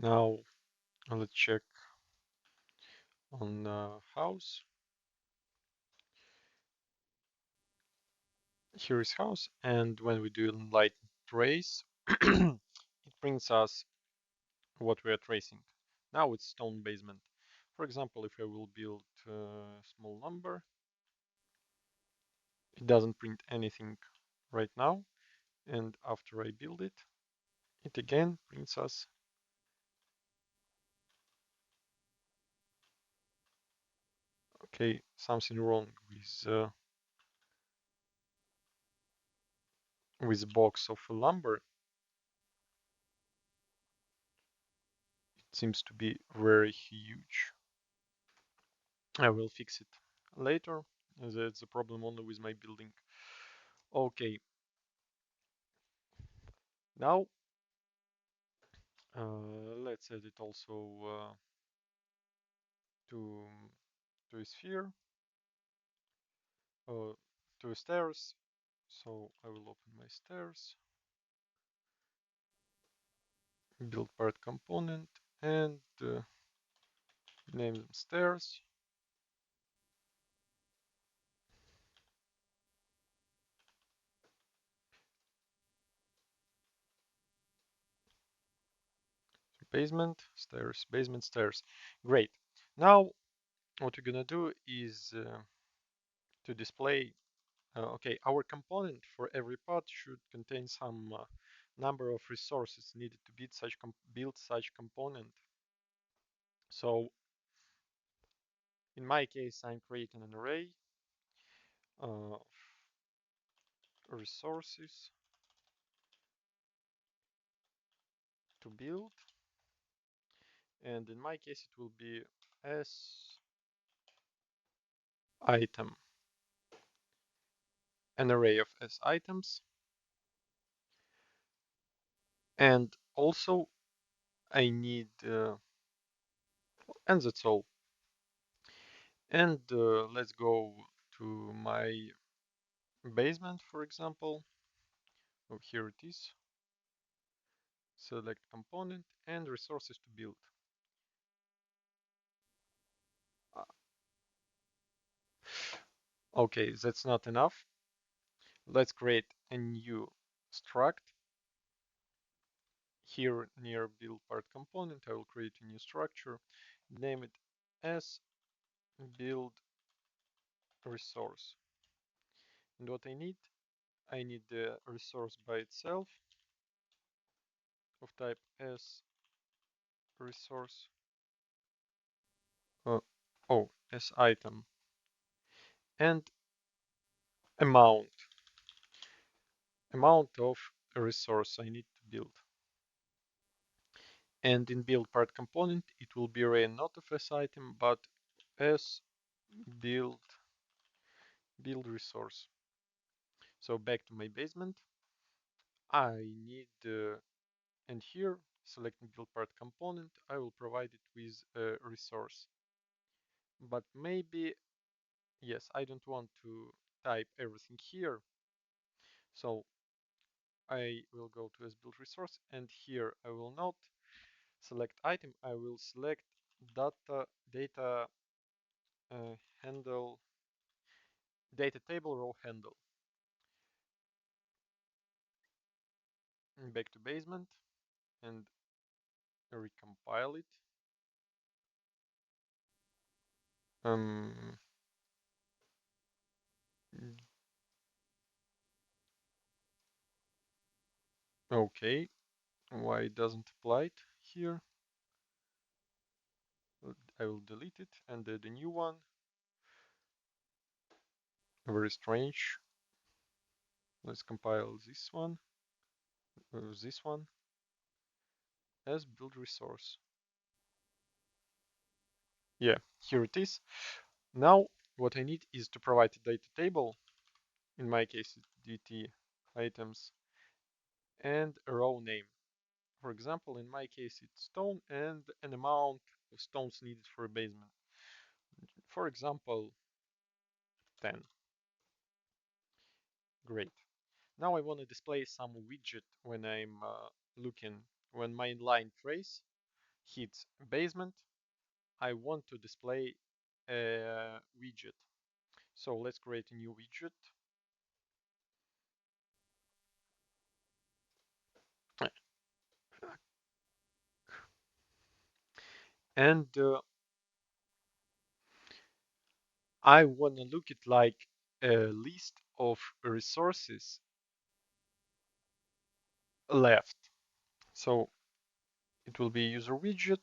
Now let's check on house. Here is house, and when we do light trace, it brings us what we are tracing. Now it's stone basement. For example, if I will build a small number, it doesn't print anything right now, and after I build it, it again prints us. Okay, something wrong with the box of lumber. It seems to be very huge. I will fix it later. That's the problem only with my building. Okay, now let's add it also to a sphere, uh, to stairs. So I will open my stairs, build part component, and name them stairs. Basement, stairs, basement, stairs. Great. Now what we're gonna do is to display. Okay, our component for every part should contain some number of resources needed to build such component. So in my case, I'm creating an array of resources to build, and in my case, it will be s item, an array of s items, and also I need, and that's all. And let's go to my basement, for example. Oh, here it is. Select component and resources to build. Uh, Okay, that's not enough. Let's create a new struct. Here near build part component, I will create a new structure, name it as build resource. And what I need the resource by itself of type as resource. Uh, as item and amount of a resource I need to build. And in build part component, it will be array not of s item, but as build resource. So back to my basement, I need and here selecting build part component, I will provide it with a resource. But maybe, yes, I don't want to type everything here. So I will go to as build resource, and here I will not select item, I will select data handle, data table row handle. Back to basement and recompile it. Um, okay, why it doesn't apply it here? I will delete it and add a new one. Very strange. Let's compile this one as build resource. Yeah, here it is. Now what I need is to provide a data table. In my case, dt items and a row name. For example, in my case, it's stone and an amount of stones needed for a basement. For example, 10. Great. Now I want to display some widget when I'm looking, when my line trace hit basement. I want to display a widget. So let's create a new widget. And I want to look at like a list of resources left. So it will be user widget,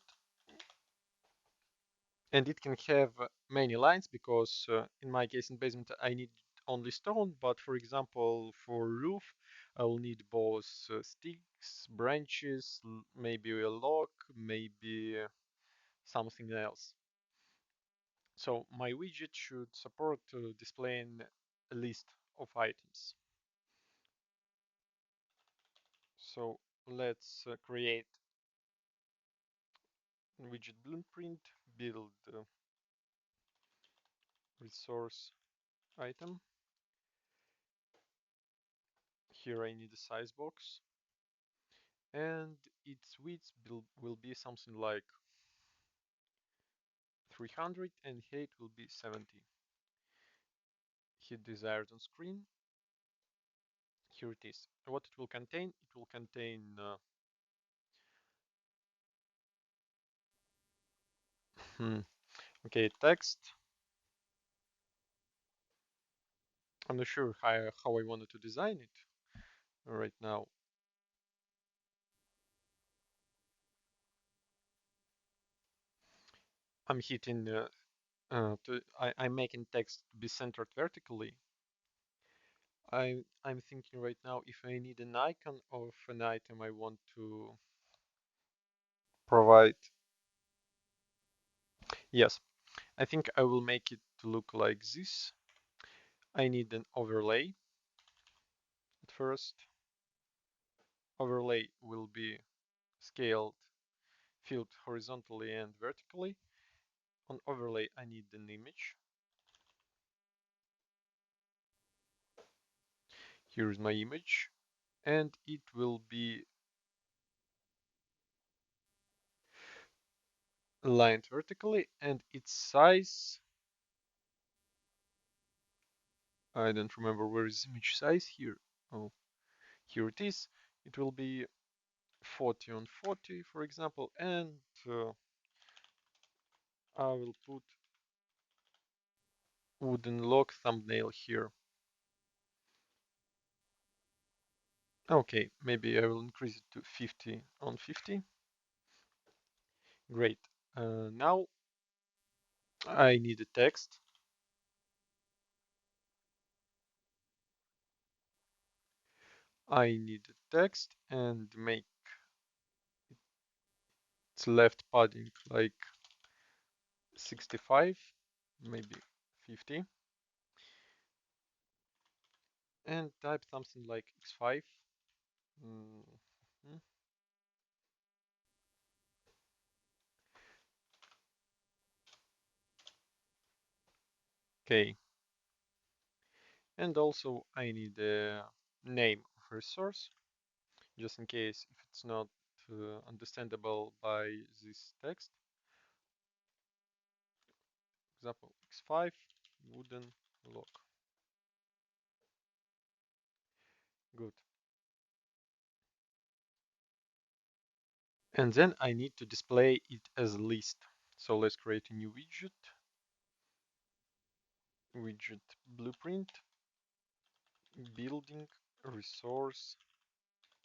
and it can have many lines because in my case in basement I need only stone, but for example for roof I will need both sticks, branches, maybe a log, maybe something else. So my widget should support displaying a list of items. So let's create widget blueprint, build resource item. Here I need a size box, and its width will be something like 300 and height will be 70. Hit desired on screen. Here it is. What it will contain? It will contain okay, text. I'm not sure how I wanted to design it right now. I'm hitting I'm making text be centered vertically. I'm thinking right now if I need an icon of an item I want to provide. Yes, I think I will make it to look like this. I need an overlay at first. Overlay will be scaled, filled horizontally and vertically. On overlay, I need an image. Here is my image, and it will be aligned vertically, and its size, I don't remember where is image size here. Oh, here it is. It will be 40 on 40, for example, and I will put wooden log thumbnail here. Okay, maybe I will increase it to 50 on 50. Great. Now I need a text. I need a text and make its left padding like 65, maybe 50, and type something like x5. Mhm. Okay, and also I need a name of resource, just in case if it's not understandable by this text. Example x5 wooden log. Good. And then I need to display it as a list. So let's create a new widget blueprint, building resource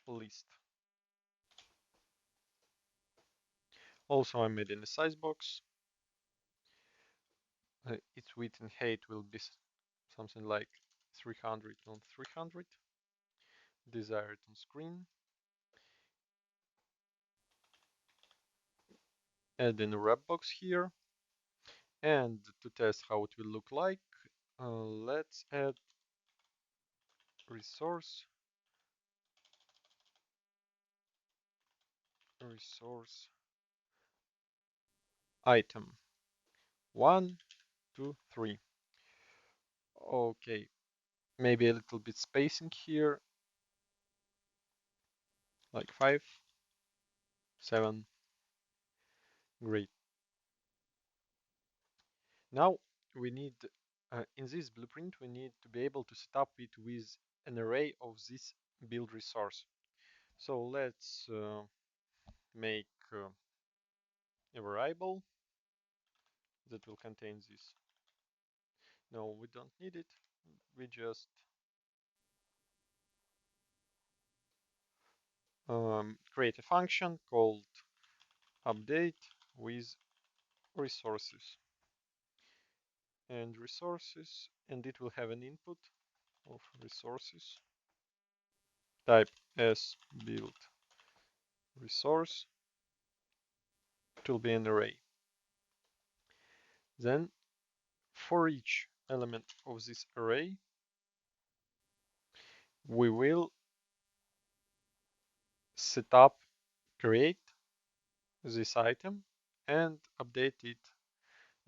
list. Also, I'm adding a size box. Its width and height will be something like 300 on 300. Desired on screen. Add in a wrap box here. And to test how it will look like, let's add resource item 1, 2, 3. Okay, maybe a little bit spacing here, like 5, 7, Great. Now we need, in this blueprint, we need to be able to set up it with an array of this build resource. So let's make a variable that will contain this. No, we don't need it. We just create a function called update with resources and it will have an input of resources type as build resource. It will be an array. Then for each element of this array we will set up, create this item and update it,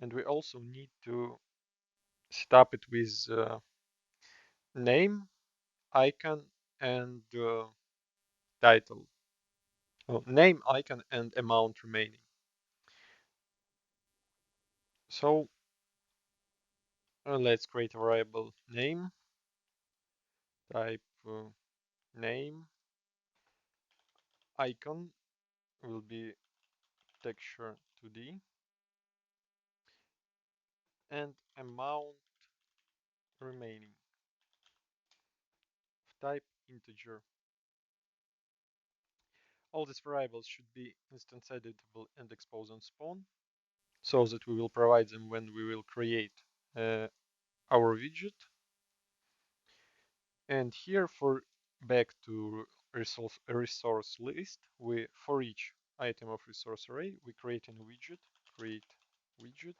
and we also need to set up it with name, icon and title. Oh, name, icon and amount remaining. So let's create a variable name, type name, icon will be texture 2D and amount remaining of type integer. All these variables should be instance editable and expose on spawn, so that we will provide them when we will create our widget. And here for back to resource list, we for each item of resource array we create a widget, create widget.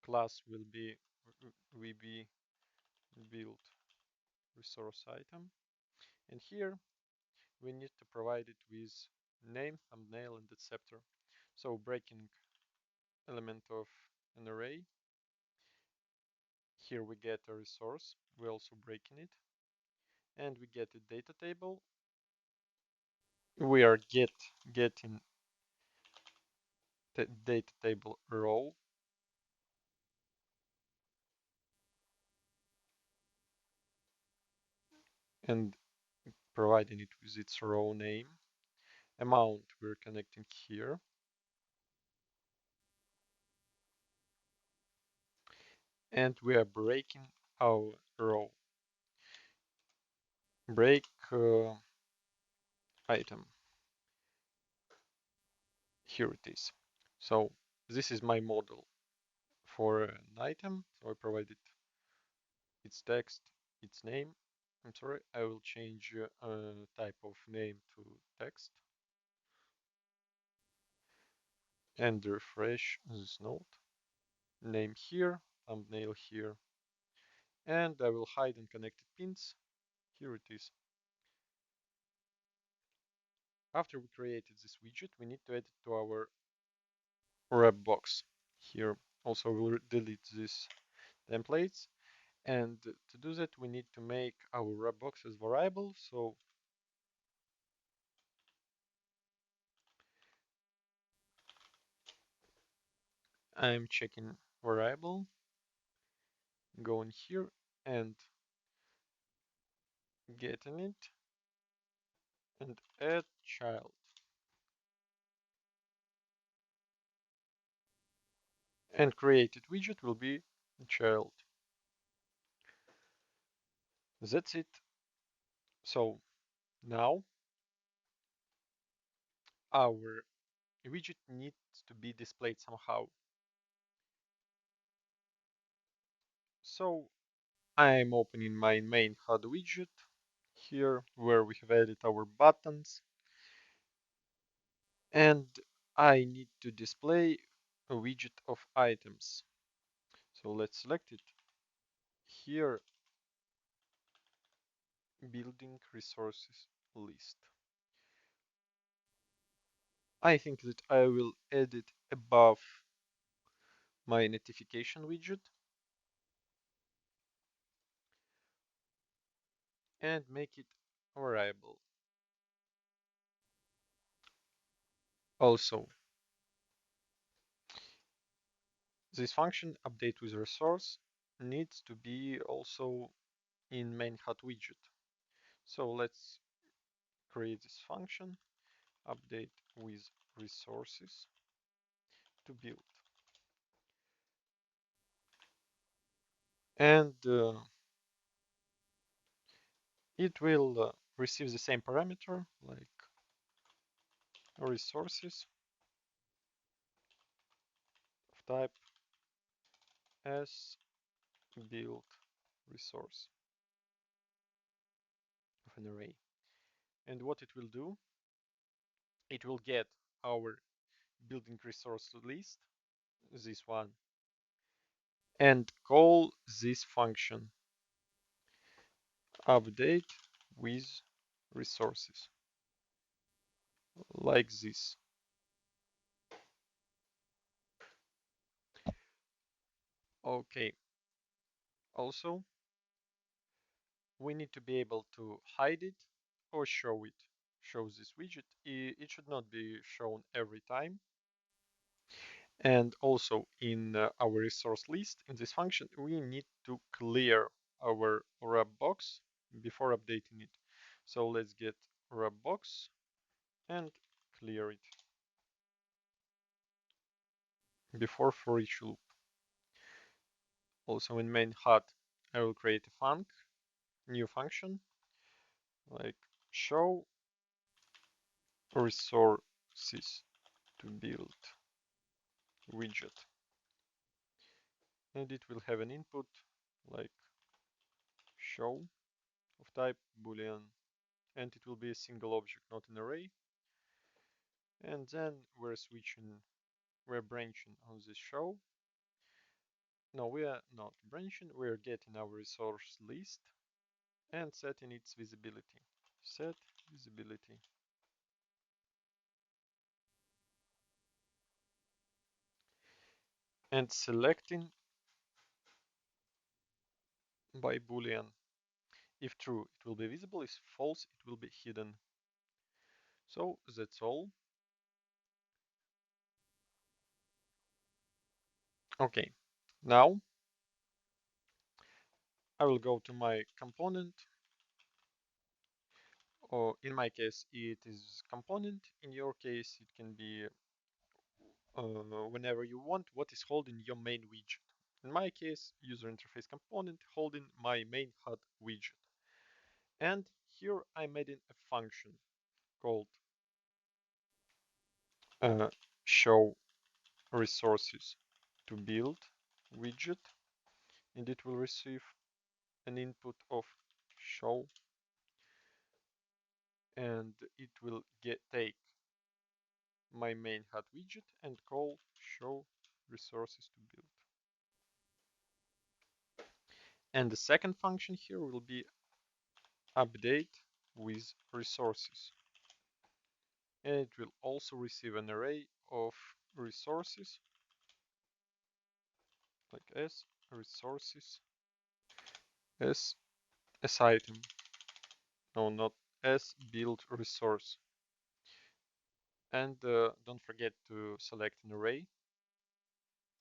Class will be vb build resource item, and here we need to provide it with name, thumbnail and etc. So breaking element of an array, here we get a resource, we also breaking it, and we get a data table. We are getting the data table row, and providing it with its row name. Amount we're connecting here, and we are breaking our row. Break item. Here it is. So this is my model for an item. So I provided its text, its name. I'm sorry, I will change type of name to text and refresh this node. Name here, thumbnail here, and I will hide unconnected pins. Here it is. After we created this widget, we need to add it to our wrap box. Here also we'll delete these templates, and to do that we need to make our wrap box as variable. So I'm checking variable, going here and getting it and add child, and created widget will be child. That's it. So now our widget needs to be displayed somehow. So I'm opening my main HUD widget here where we have added our buttons, and I need to display a widget of items. So let's select it. Here, building resources list. I think that I will add it above my notification widget and make it a variable. Also, this function update with resource needs to be also in main hot widget. So let's create this function, update with resources to build. And it will receive the same parameter like resources of type as build resource of an array. And what it will do, it will get our building resource list, this one, and call this function update with resources like this. Okay, also we need to be able to hide it or show it. Show this widget. It should not be shown every time. And also in our resource list, in this function, we need to clear our wrap box before updating it. So let's get wrap box and clear it before for each loop. Also in main hot, I will create a new function like show resources to build widget, and it will have an input like show of type boolean, and it will be a single object, not an array. And then we're branching on this show. No, we are not branching, we're getting our resource list and setting its visibility. Set visibility. And selecting by boolean. If true, it will be visible. If false, it will be hidden. So that's all. Okay, now I will go to my component, or in my case, it is component. In your case, it can be whenever you want what is holding your main widget. In my case, user interface component holding my main HUD widget. And here I'm adding a function called show resources to build widget, and it will receive an input of show, and it will take my main HUD widget and call show resources to build. And the second function here will be update with resources. And it will also receive an array of resources like as resources as item. No, not as build resource. And don't forget to select an array.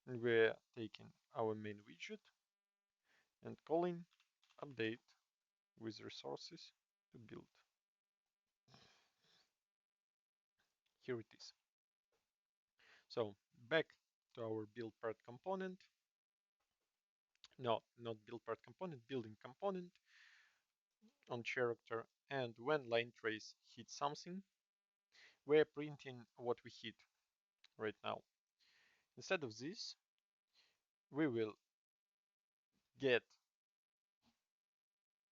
And we're taking our main widget and calling update with resources to build. Here it is. So back to our build part component. No, not build part component, building component on character. And when line trace hits something, we're printing what we hit right now. Instead of this, we will get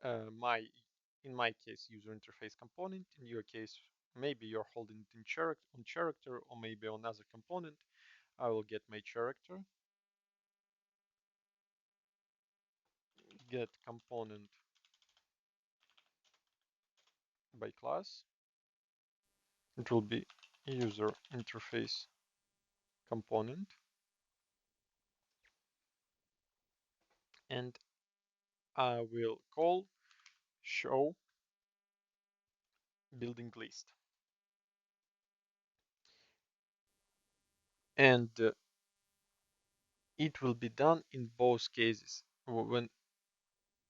in my case, user interface component. In your case, maybe you're holding it on character or maybe on other component. I will get my character, get component by class. It will be user interface component, and I will call show building list. and it will be done in both cases. When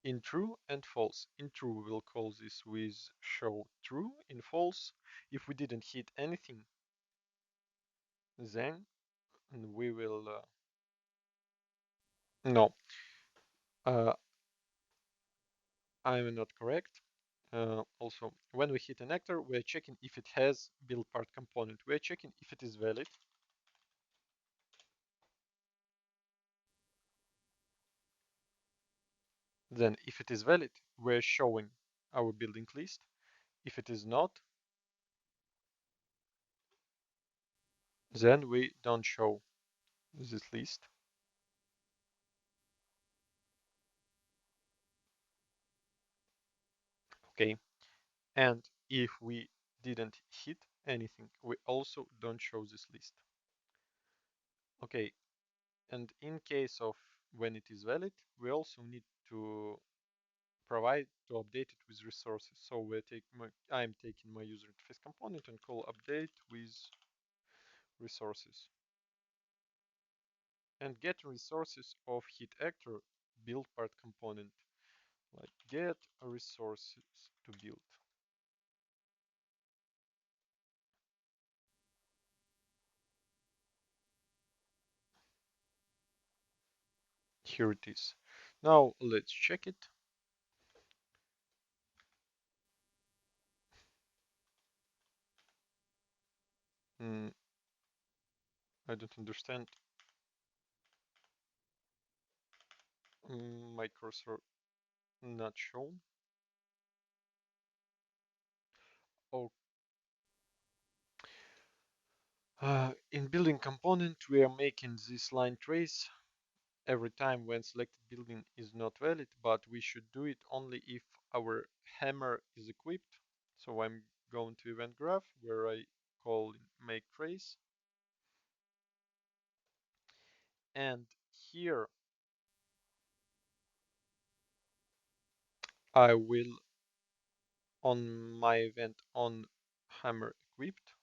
in true and false. In true, we will call this with show true. In false, if we didn't hit anything, then we will no. Uh, I'm not correct. Also, when we hit an actor, we're checking if it has build part component. We're checking if it is valid. Then, if it is valid, we're showing our building list. If it is not, then we don't show this list. Okay. And if we didn't hit anything, we also don't show this list. Okay. And in case of when it is valid, we also need to provide to update it with resources. So I'm taking my user interface component and call update with resources. And get resources of hit actor build part component, like get resources to build. Here it is. Now let's check it. Mm, I don't understand. My cursor not shown. Oh, in building component, we are making this line trace every time when selected building is not valid, but we should do it only if our hammer is equipped. So I'm going to event graph where I call make trace, and here I will on my event on hammer equipped,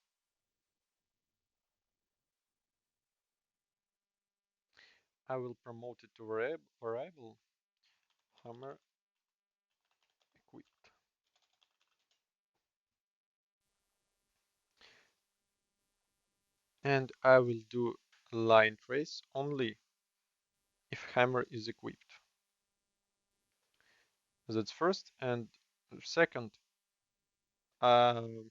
I will promote it to variable hammer equipped. And I will do line trace only if hammer is equipped. That's first. And second, um,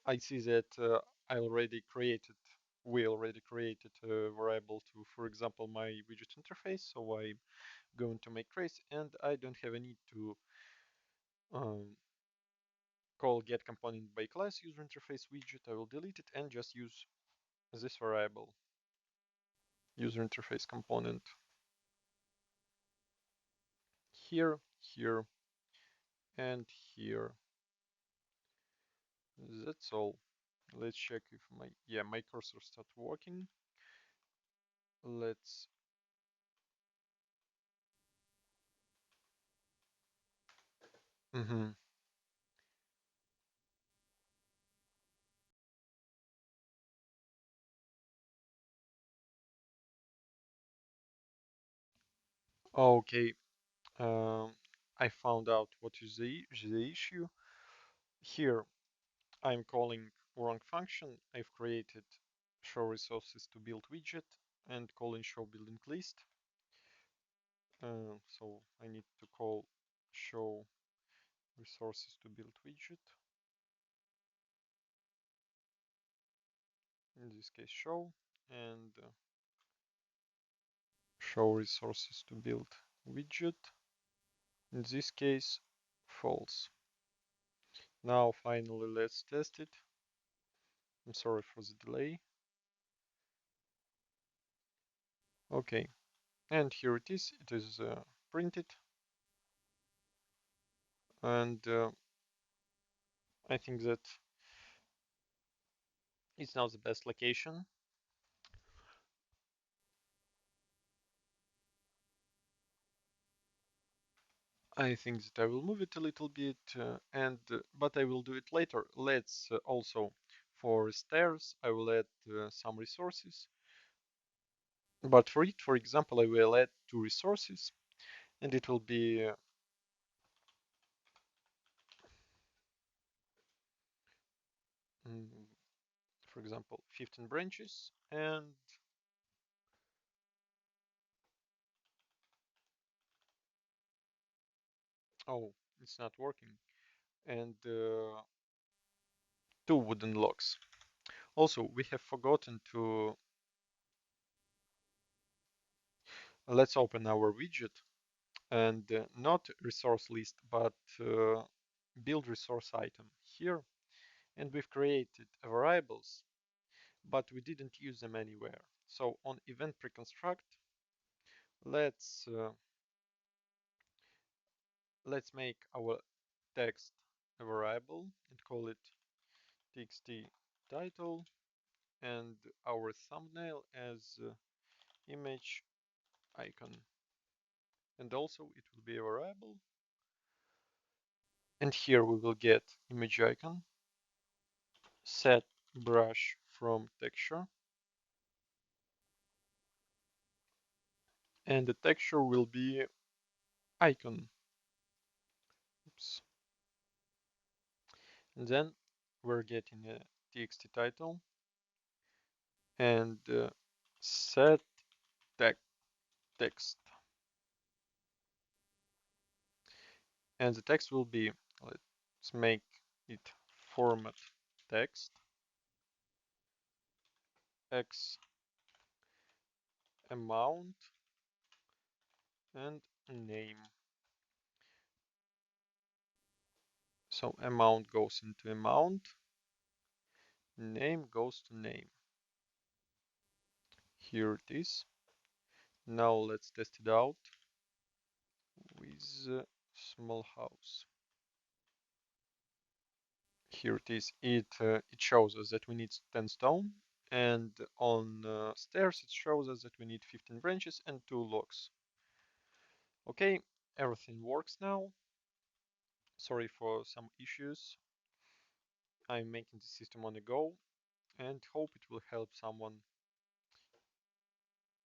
I see that I already created, we already created a variable to, for example, my widget interface. So I'm going to make trace, and I don't have a need to um, call get component by class user interface widget. I will delete it and just use this variable user interface component here, here, and here. That's all. Let's check if my cursor start working. Let's mhm. Okay. Um, I found out what is the issue. Here I'm calling wrong function. I've created show resources to build widget and calling show building list. So I need to call show resources to build widget. In this case, show and show resources to build widget. In this case, false. Now finally let's test it. I'm sorry for the delay. Okay, and here it is. It is printed, and I think that it's now the best location. I think that I will move it a little bit, and but I will do it later. Let's also For stairs, I will add some resources. But for it, for example, I will add two resources, and it will be, mm, for example, 15 branches, and oh, it's not working, and two wooden logs. Also, we have forgotten to, let's open our widget and not resource list, but build resource item here. And we've created variables, but we didn't use them anywhere. So on event preconstruct, let's uh, let's make our text a variable and call it txt title, and our thumbnail as image icon. And also it will be a variable. And here we will get image icon, set brush from texture, and the texture will be icon. Oops. And then we're getting a txt title and set text. And the text will be, let's make it format text x amount and name. So amount goes into amount, name goes to name. Here it is. Now let's test it out with small house. Here it is. It shows us that we need 10 stone, and on stairs it shows us that we need 15 branches and 2 logs. Okay, everything works now. Sorry for some issues. I'm making the system on the go and hope it will help someone